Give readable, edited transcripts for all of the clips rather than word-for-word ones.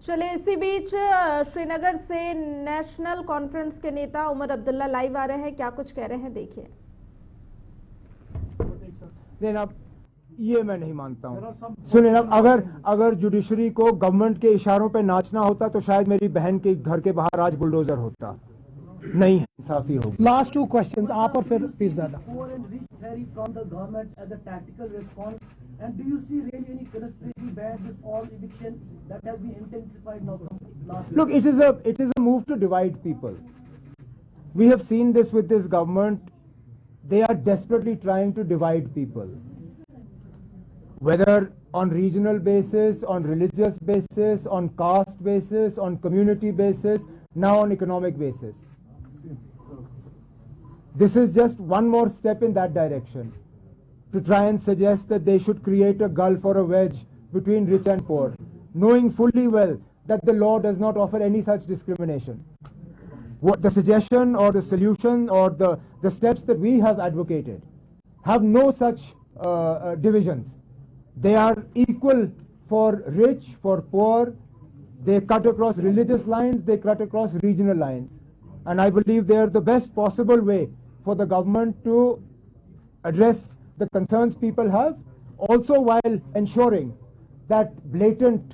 चले इसी बीच श्रीनगर से नेशनल कॉन्फ्रेंस के नेता उमर अब्दुल्ला लाइव आ रहे हैं, क्या कुछ कह रहे हैं देखिए। जनाब, ये मैं नहीं मानता हूँ। सुनिए जनाब, अगर जुडिशरी को गवर्नमेंट के इशारों पे नाचना होता तो शायद मेरी बहन के घर के बाहर आज बुलडोजर होता। नहीं है, इंसाफी होगी। लास्ट 2 क्वेश्चंस, आप और फिर Pirzada. And do you see really any conspiracy behind this all eviction that has been intensified now from last year? Look, it is a move to divide people. We have seen this with this government. They are desperately trying to divide people, whether on regional basis, on religious basis, on caste basis, on community basis, now on economic basis. This is just one more step in that direction, to try and suggest that they should create a gulf or a wedge between rich and poor, knowing fully well that the law does not offer any such discrimination. What the suggestion or the solution or the steps that we have advocated have no such divisions. They are equal for rich, for poor. They cut across religious lines, they cut across regional lines. And I believe they are the best possible way for the government to address the concerns people have, also while ensuring that blatant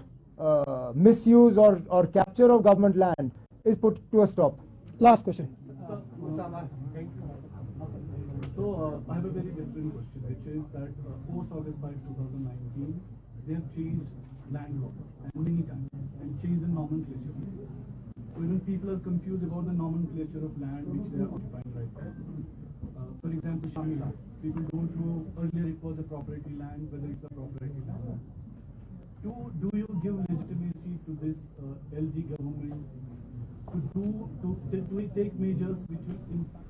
misuse or capture of government land is put to a stop. Last question. So I have a very different question, which is that post August 5, 2019, they have changed land laws and many times and changed the nomenclature. So even people are confused about the nomenclature of land which they are occupying right now. For example, Shamila. People don't know, earlier it was a property land, whether it's a property land. Do you give legitimacy to this LG government to take measures which will impact